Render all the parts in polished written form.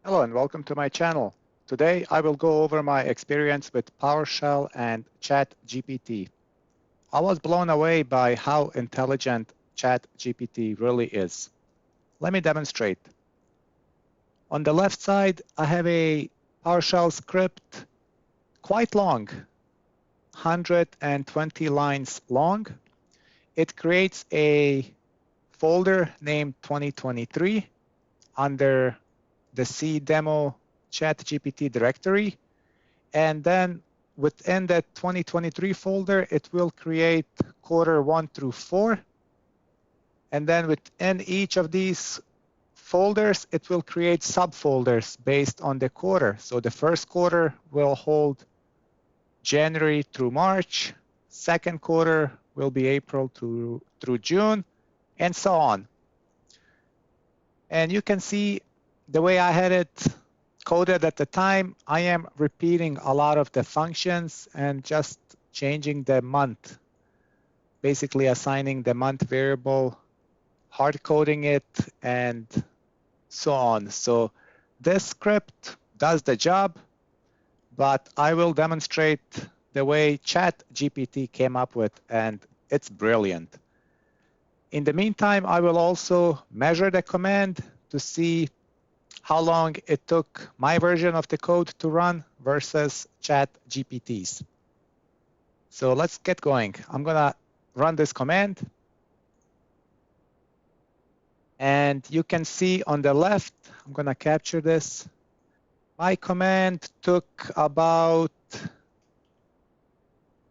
Hello and welcome to my channel. Today I will go over my experience with PowerShell and ChatGPT. I was blown away by how intelligent ChatGPT really is. Let me demonstrate. On the left side, I have a PowerShell script, quite long, 120 lines long. It creates a folder named 2023 under the C demo ChatGPT directory. And then within the 2023 folder, it will create quarter 1 through 4. And then within each of these folders, it will create subfolders based on the quarter. So the first quarter will hold January through March. Second quarter will be April through June, and so on. And you can see the way I had it coded at the time, I am repeating a lot of the functions and just changing the month, basically assigning the month variable, hard coding it, and so on. So this script does the job, but I will demonstrate the way ChatGPT came up with, and it's brilliant. In the meantime, I will also measure the command to see how long it took my version of the code to run versus ChatGPT's. So let's get going. I'm going to run this command. And you can see on the left, I'm going to capture this. My command took about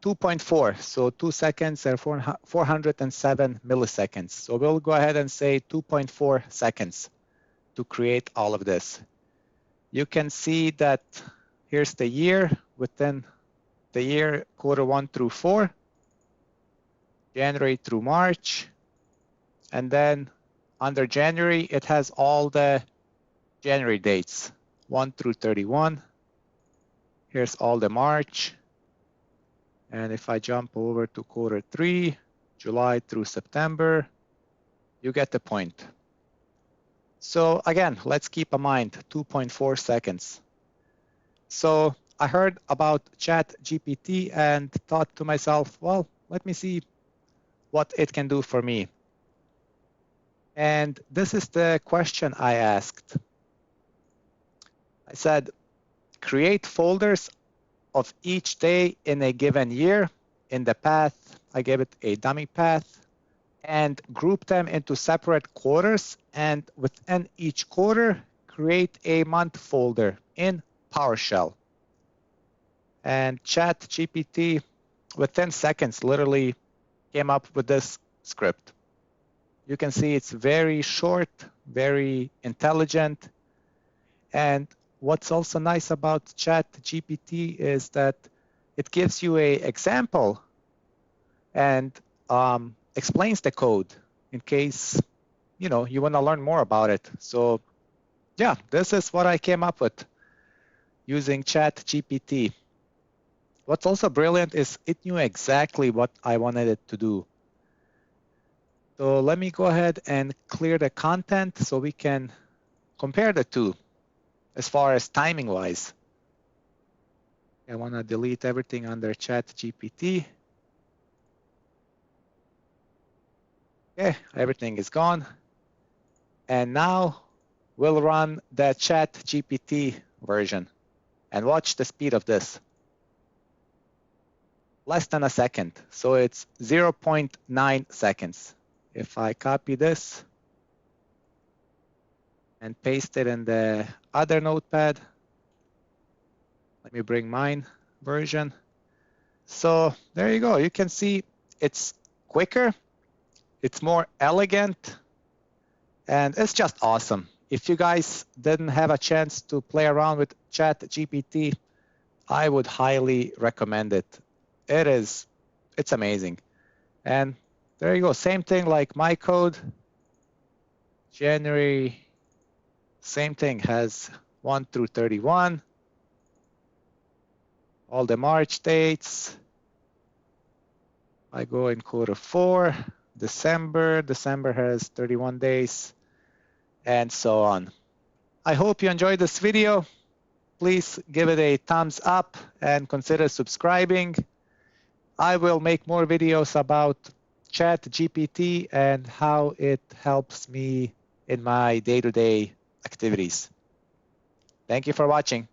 2.4, so 2 seconds or 407 milliseconds. So we'll go ahead and say 2.4 seconds to create all of this. You can see that here's the year within the year, quarter 1 through 4, January through March. And then under January, it has all the January dates, 1 through 31. Here's all the March. And if I jump over to quarter 3, July through September, you get the point. So again, let's keep in mind 2.4 seconds. So I heard about ChatGPT and thought to myself, well, let me see what it can do for me. And this is the question I asked. I said, create folders of each day in a given year. In the path, I gave it a dummy path, and group them into separate quarters. And within each quarter, create a month folder in PowerShell. And ChatGPT, within seconds, literally came up with this script. You can see it's very short, very intelligent. And what's also nice about ChatGPT is that it gives you an example and explains the code in case you want to learn more about it. So yeah, this is what I came up with using ChatGPT. What's also brilliant is it knew exactly what I wanted it to do. So let me go ahead and clear the content so we can compare the two as far as timing wise. I want to delete everything under ChatGPT. Okay, everything is gone. And now we'll run the ChatGPT version and watch the speed of this. Less than a second, so it's 0.9 seconds. If I copy this and paste it in the other notepad, let me bring mine version. So there you go. You can see it's quicker, it's more elegant, and it's just awesome. If you guys didn't have a chance to play around with ChatGPT, I would highly recommend it. It's amazing. And there you go. Same thing like my code. January, same thing, has 1 through 31. All the March dates. I go in quarter 4. December has 31 days, and so on. I hope you enjoyed this video. Please give it a thumbs up and consider subscribing. I will make more videos about ChatGPT and how it helps me in my day-to-day activities. Thank you for watching.